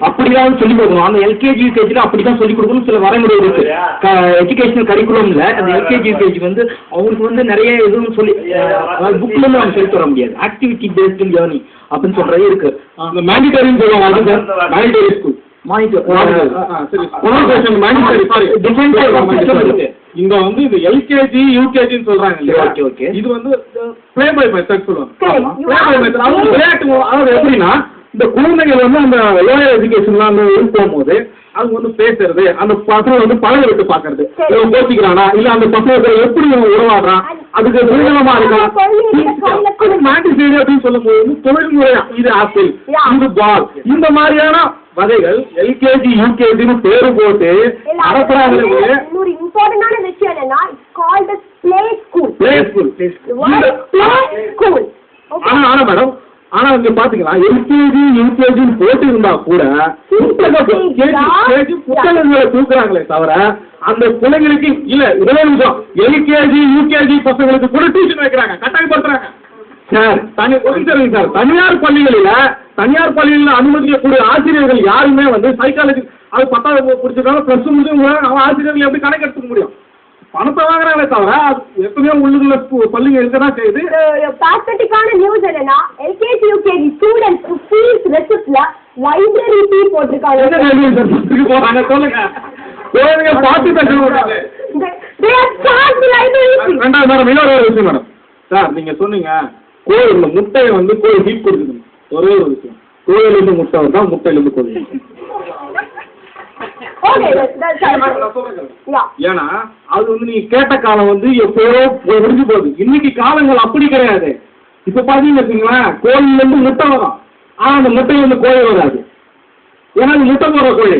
அப்படிதான் சொல்லிக் கொடுக்கணும். அந்த எல்கேஜி யூகேஜில அப்படிதான் சொல்லிக் கொடுக்கணும் சில வரைமுறை இருக்கு. எஜுகேஷனல் கரிக்குலம்ல அந்த எல்கேஜி யூகேஜி வந்து அவங்களுக்கு வந்து நிறைய எதுவும் சொல்லி புக்ல இருந்து அவங்க சொல்லி தர முடியாது. ஆக்டிவிட்டி பேஸ்டு லேர்னிங் அப்படின்னு சொல்றது இருக்கு. மேண்டிட்டரின்னு சொல்லுவாங்க, மேண்டிட்டரி ஸ்கூல் இங்க வந்து இது எல்கேஜி யூகேஜின்னு சொல்றாங்க இல்லையா, இது வந்து பிளே பை மெத்தட் சொல்லுவாங்க. அதாவது எப்படின்னா இந்த குழந்தைகள் வந்து அந்த லோயர் எஜுகேஷன்ல அந்த போகும்போது அவங்க வந்து பேசுறது, அந்த பசங்க வந்து பழக விட்டு பாக்குறது, இவன் கோச்சிக்கிறானா இல்ல அந்த பசங்க எப்படி உருவாடுறான், அதுக்கு நிர்ணயமா இருக்கான். மேண்டிட்டரி அப்படின்னு சொல்லும் போது தொழில்முறையா இது ஆப்பிள் இது பால் இந்த மாதிரியான வகைகள் எல்கேஜி யூகேஜின்னு பேரு போட்டு நடத்துறாங்க. இன்னொரு இம்பார்ட்டன்டான விஷயம் என்னன்னா கால்ட் பிளே ஸ்கூல். ஆனா மேடம் ஆனா இங்க பாத்தீங்களா எல்கேஜி யூகேஜி போட்டு இருந்தா கூட புத்தகங்களை தூக்குறாங்களே தவிர அந்த பிள்ளைங்களுக்கு இல்ல 20 நிமிஷம் எல்கேஜி யூகேஜி பசங்களுக்கு கூட டியூஷன் வைக்கிறாங்க, கட்டாயப்படுத்துறாங்க. சார் சார் தனியார் பள்ளிகளில் அனுமதிக்கக்கூடிய ஆசிரியர்கள் யாருமே வந்து சைக்காலஜி அது 10வது முடிச்சிருக்காங்க, +2 முடிச்சு அவன் ஆசிரியர்கள் எப்படி கணக்கு எடுத்துக்க முடியும்? பணத்தை வாங்குறாங்களே தவிர எப்பவுமே உள்ளுக்குள்ள பள்ளிங்க இருக்கதான் செய்யுது. பாத்தட்டிக்கான நியூஸ் என்னன்னா எல்கேஜி யூகேஜி ஸ்டூடெண்ட்ஸ் ஃபீஸ் ரெசிப்ட்ல லைப்ரரி ஃபீ போட்டிருக்காங்க. போறாங்க சொல்லுங்க, பார்த்து ரெண்டாவது மேடம் இன்னொரு ஒரு விஷயம் மேடம். சார் நீங்க சொன்னீங்க கோயில்ல முட்டையை வந்து கோயில் ஹீட் கொடுக்குது, ஒரே ஒரு விஷயம், கோயிலிருந்து முட்டை வருதான் முட்டையிலிருந்து கோயில். ஏன்னா அது வந்து நீங்க கேட்ட காலம் வந்து எப்போயோ முடிஞ்சு போகுது. இன்னைக்கு காலங்கள் அப்படி கிடையாது. இப்ப பாத்தீங்கன்னு வச்சுங்களேன், கோயில்ல இருந்து முட்டை வரும், ஆனா அந்த முட்டையில இருந்து கோழி வராது. ஏன்னா அது முட்டை போடுற கோழி,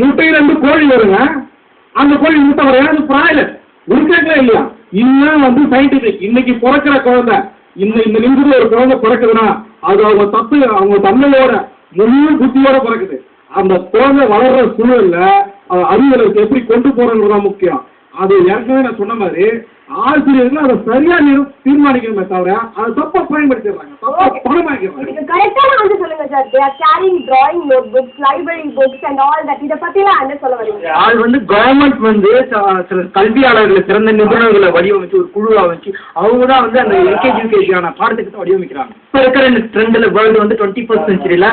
முட்டையில இருந்து கோழி வருங்க, அந்த கோழி முட்டை வரும். ஏன்னா அது பிராய்லர் உருக்கங்களே இல்லையா. இன்னும் வந்து சயின்டிபிக் இன்னைக்கு பிறக்கிற குழந்தை இந்த நிமிஷத்துல ஒரு குழந்தை பிறக்குதுன்னா அது அவங்க தப்பு அவங்க தன்மையோட முழு புத்தியோட பிறக்குது. அந்த குழந்தை வளர்ற சூழல்ல அறிவுகளுக்கு எப்படி கொண்டு போறதுதான் முக்கியம். அது ஏற்கனவே நான் சொன்ன மாதிரி ஆசிரியர்கள் அதை சரியா தீர்மானிக்கணுமே தவிர அதை தப்பா பயன்படுத்திடுறாங்க, தப்பா பணமாக்கிறாங்க. கரெக்டான வந்து சொல்லுங்க sir. they are carrying drawing notebooks, library books and all that. இத பத்திலாம் என்ன சொல்ல வரீங்க? அது வந்து கவர்மெண்ட் வந்து சில கல்வியாளர்களை சிறந்த நிபுணர்களை வடிவமைச்சு ஒரு குழுவா வச்சு அவங்க தான் வந்து அந்த எல்கேஜி யூகேஜியான பாடத்திட்டத்தை வடிவமைக்கிறாங்க. இப்போ இருக்கிற இந்த ட்ரெண்ட்ல வேர்ல்டு வந்து 21st செஞ்சுரியில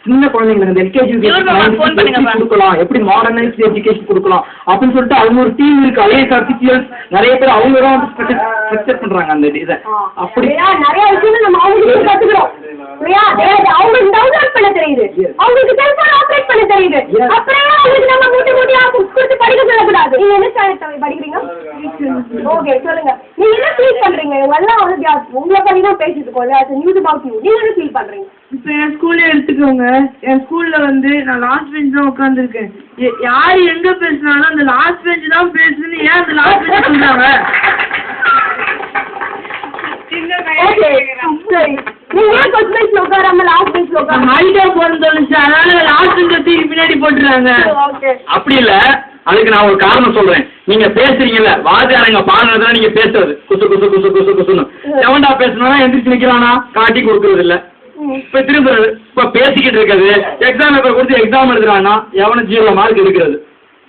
சின்ன குழந்தைங்களுக்கு எல்கேஜி கொடுக்கலாம், எப்படி மாடர்னைஸ் எஜுகேஷன் கொடுக்கலாம் அப்படின்னு சொல்லிட்டு அவங்க ஒரு டீம் இருக்கு. ஐஏஎஸ் ஆஃபீஷியல்ஸ் நிறைய பேர் அவங்க தான் வந்து ஸ்ட்ரக்சர் பண்றாங்க அந்த இதை. அப்படி நிறைய விஷயங்கள் நம்ம அவங்களுக்கு கத்துக்கிறோம். அவங்களுக்கு டவுன்லோட் பண்ண தெரியுது, அவங்களுக்கு செல்போன் ஆப்ரேட் பண்ண தெரியுது. அப்புறம் அவங்களுக்கு நம்ம மூட்டி புக்ஸ் கொடுத்து படிக்க சொல்லக்கூடாது. நீங்க என்ன ஸ்டாண்டர்ட் படிக்கிறீங்க? ஓகே சொல்லுங்க, நீங்க என்ன ஃபீல் பண்றீங்க? எல்லாம் வந்து உங்களை பத்தி தான் பேசிட்டு இருக்கோம், நியூஸ் அபவுட் யூ. நீங்க என்ன ஃபீல் பண்றீங்க? இப்போ என் ஸ்கூல்லே எடுத்துக்கோங்க. என் ஸ்கூல்ல வந்து நான் லாஸ்ட் பெஞ்ச் தான் உட்காந்துருக்கேன். யார் எங்க பேசினாலும் அந்த லாஸ்ட் பெஞ்ச் தான் பேசுன்னு ஏன் அந்த லாஸ்ட் பெஞ்ச் சொல்றாங்க? பின்னாடி போட்டுறாங்க. அப்படி இல்ல, அதுக்கு நான் ஒரு காரணம் சொல்றேன். நீங்க பேசுறீங்கல்ல, வாத்தியாரங்க பாடுறதுல நீங்க பேசுறது குசு குசு குசு குசு குசுன்னு எவன்டா பேசணும்னா எந்திரிச்சு நிக்கிறானா காட்டி கொடுக்கறது இல்ல. இப்ப திரும்ப இப்ப பேசிக்கிட்டு இருக்கிறது, எக்ஸாம் பேப்பர் கொடுத்து எக்ஸாம் எழுதுறான்னா எவனும் 0 மார்க் எடுக்கிறது.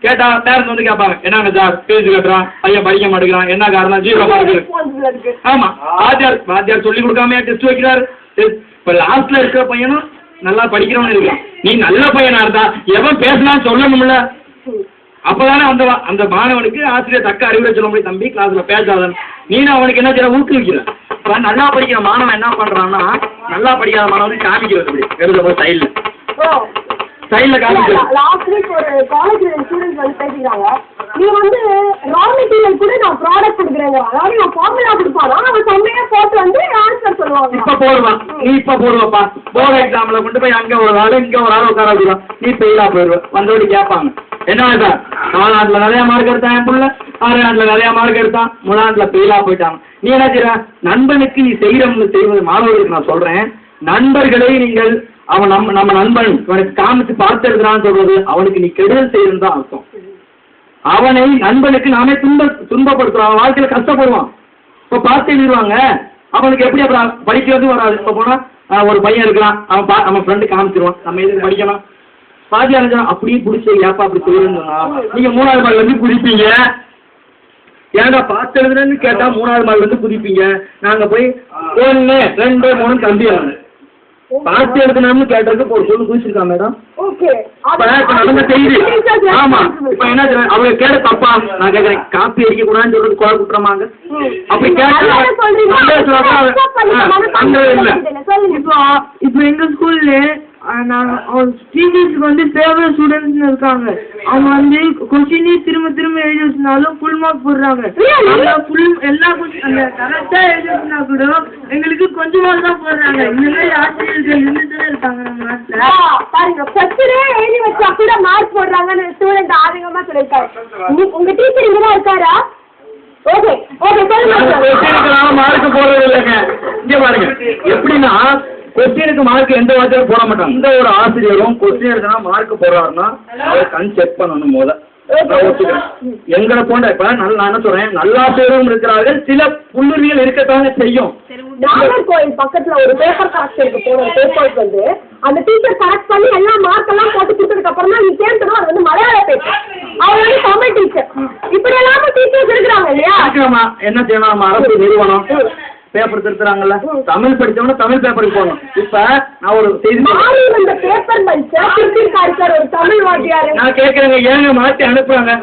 கேட்டா பேரண்ட்ஸ் வந்து கேட்பாங்க, என்னங்க சார் பேசி கட்டுறான், பையன் படிக்க மாட்டேங்கிறான், என்ன காரணம்? 0 மார்க் இருக்கு. ஆமா, வாத்தியார் சொல்லி கொடுக்காம டெஸ்ட் வைக்கிறாரு. இப்ப லாஸ்ட்ல இருக்கிற பையனும் நல்லா படிக்கிறவனு இருக்கான். நீ நல்ல பையனா இருந்தா எவன் பேசலாம்னு சொல்லணும்ல. அப்பதானே அந்த மாணவனுக்கு ஆசிரியர் தக்க அறிவுரை சொல்ல முடியும், தம்பி கிளாஸ்ல பேசாதன்னு. நீ அவனுக்கு என்ன செய்ய ஊக்குவிக்கிற. நல்லா படிக்கிற மாணவன் என்ன பண்றான்னா, நல்லா படிக்காத மாணவனுக்கு காமிக்கிறது எழுத சைடுல காமிக்கிறது. லாஸ்ட் வீக் ஒரு காலேஜ் ஸ்டூடெண்ட்ஸ் வந்து பேசிக்கிறாங்க, நீ வந்து ரா மெட்டீரியல் கூட நான் ப்ராடக்ட் கொடுக்குறேங்க, அதாவது நான் ஃபார்முலா கொடுப்பானா அவன் செம்மையா போட்டு வந்து ஆன்சர் சொல்லுவாங்க. இப்ப போடுவான், நீ இப்ப போடுவப்பா போர்டு எக்ஸாம்ல கொண்டு போய் அங்க ஒரு ஆளு இங்க ஒரு ஆள் உட்கார வச்சுருவான், நீ ஃபெயிலா போயிடுவ. வந்தோடி கேட்பாங்க, என்ன சார் 4 ஆண்டுல நிறைய மார்க் எடுத்தான் என் புள்ள, 6 ஆண்டுல நிறைய மார்க் எடுத்தான், 3 ஆண்டுல ஃபெயிலா போயிட்டாங்க. நீ என்ன செய்யற? நண்பனுக்கு நீ செய்வது மாணவர்களுக்கு நான் சொல்றேன், நண்பர்களை நீங்கள் அவன் நம்ம நண்பன் இவனுக்கு காமிச்சு பார்த்து எழுதுறான்னு சொல்றது அவனுக்கு நீ கெடுதல் செய்யணும் தான் அர்த்தம். அவனை நண்பனுக்கு நாமே துன்பப்படுத்துறோம், அவன் வாழ்க்கையில கஷ்டப்படுவான். இப்ப பார்த்து எழுதுவாங்க, அவனுக்கு எப்படி அப்புறம் படிக்கிறது வராது. இப்ப போனா ஒரு பையன் இருக்கிறான், அவன் ஃப்ரெண்டு காமிச்சிருவான், நம்ம எதுக்கு படிக்கலாம், வாத்தியார் அப்படியே பிடிச்சி ஏப்பா அப்படி சொல்லுன்னா நீங்க 3வது மாடில இருந்து குதிப்பீங்க. ஏன்டா பார்த்து எழுதுறேன்னு கேட்டா 3வது மாடில இருந்து குதிப்பீங்க. நாங்க போய் 1 2 3 தம்பி பார்த்து எழுதுனான்னு கேட்டதுக்கு ஒரு சொல்லு குதிச்சிருக்கா மேடம். ஓகே நடந்த செய்தி. ஆமா இப்ப என்ன அவங்க கேட்ட தப்பா நான் கேக்குறேன், காப்பி அடிக்க கூடாதுன்னு சொல்றது கொலை குற்றமாங்க? அப்படி கேட்டா இப்போ எங்க ஸ்கூல்ல டீச்சர்ஸ்க்கு வந்து ஃபேவரட் ஸ்டூடெண்ட்ஸ்னு இருக்காங்க. அவங்க வந்து கொஸ்டினே திரும்ப திரும்ப எழுதி வச்சிருந்தாலும் ஃபுல் மார்க் போடுறாங்க. எல்லா அந்த கரெக்டா எழுதி வச்சிருந்தா கூட எங்களுக்கு கொஞ்சம் மார்க் தான் போடுறாங்க. இந்த மாதிரி ஆசிரியர்கள் இருந்துட்டு இருக்காங்க நம்ம நாட்டுல. பாருங்க ஃபர்ஸ்டே எழுதி வச்சா கூட மார்க் போடுறாங்கன்னு ஸ்டூடெண்ட் ஆதிகமா சொல்லிருக்காரு. உங்க டீச்சர் இங்க தான் இருக்காரா? ஓகே ஓகே சொல்லுங்க. மார்க் போடுறது இல்லைங்க. இங்க பாருங்க எப்படின்னா கொஸ்டினுக்கு மார்க் எந்த வாத்தியாரும் போட மாட்டாங்க. இந்த ஒரு ஆசிரியரும் கொஸ்டின் எழுதுனா மார்க் போடுறாருன்னா அவர் கண் செக் பண்ணணும் போத. எங்களை போன்ற இப்ப நான் என்ன சொல்றேன், நல்லாசிரியரும் இருக்கிறார்கள், சில புள்ளுரிகள் இருக்கத்தாங்க செய்யும். நாகர்கோயில் பக்கத்துல ஒரு பேப்பர் கரெக்ஷனுக்கு போன பேப்பர்ஸ் வந்து அந்த டீச்சர் கரெக்ட் பண்ணி எல்லா மார்க் எல்லாம் போட்டு கொடுத்ததுக்கு அப்புறமா நீ சேர்ந்தனும் அது வந்து மலையாள பேப்பர், அவர் வந்து தமிழ் டீச்சர், இப்படி எல்லாமே டீச்சர்ஸ் இருக்கிறாங்க இல்லையா? என்ன செய்யணும், நம்ம அரசு நிறுவனம் பேப்பர் திருத்துறாங்கல்ல, தமிழ் படிச்சவங்க தமிழ் பேப்பருக்கு போகணும். இப்ப நான் ஒரு செய்தி ஒரு தமிழ் வாத்தியாரு நான் கேட்கறேங்க, ஏங்க மாற்றி அனுப்புறாங்க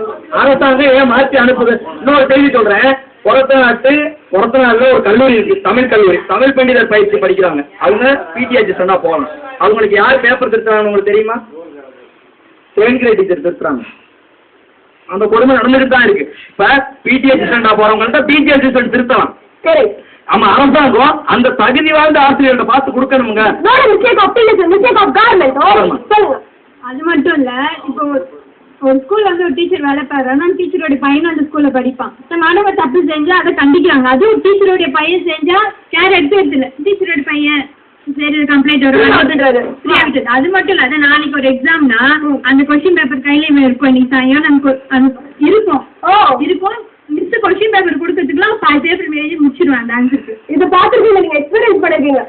அரசாங்கம், ஏன் மாற்றி அனுப்புது? இன்னொரு செய்தி சொல்றேன். பொறத்தநாடுல ஒரு கல்லூரி இருக்கு, தமிழ் கல்லூரி, தமிழ் பண்டிதர் பயிற்சி படிக்கிறாங்க. அவங்க பிடிஹெச் சொன்னா போகணும். அவங்களுக்கு யார் பேப்பர் திருத்துறாங்க உங்களுக்கு தெரியுமா? செகண்ட் கிரேட் டீச்சர் திருத்துறாங்க. அந்த கொடுமை நடந்துட்டு தான் இருக்கு. இப்ப பிடிஹெச் போறவங்கள்ட்ட பிடிஹெச் திருத்தலாம். சரி ஆமா, அரசாங்கம் அந்த தகுதி வாழ்ந்த ஆசிரியர்கிட்ட பார்த்து கொடுக்கணுங்க. அது மட்டும் இல்ல, இப்போ ஒரு ஸ்கூல்ல வந்து ஒரு டீச்சர் வேலை பாடுறாங்கன்னா டீச்சரோட பையன் அந்த ஸ்கூல்ல படிப்பான். மாணவர் தப்பு செஞ்சா அதை கண்டிக்கிறாங்க. அதுவும் டீச்சரோட பையன் செஞ்சா கேர் எடுத்துல டீச்சரோட பையன் சரி கம்ப்ளைண்ட் வரும். அது மட்டும் இல்ல, அது நாளைக்கு ஒரு எக்ஸாம்னா அந்த கொஸ்டின் பேப்பர் கையில இருக்கும். இன்னைக்கு சாயங்காலம் நமக்கு இருக்கும் மிஸ் கொஸ்டின் பேப்பர் கொடுக்கறதுக்குலாம் 5 பேப்பர் எழுதி முடிச்சிருவேன் அந்த ஆன்சருக்கு. இதை பார்த்துருக்கீங்க, நீங்க எக்ஸ்பீரியன்ஸ் பண்ணிருக்கீங்க.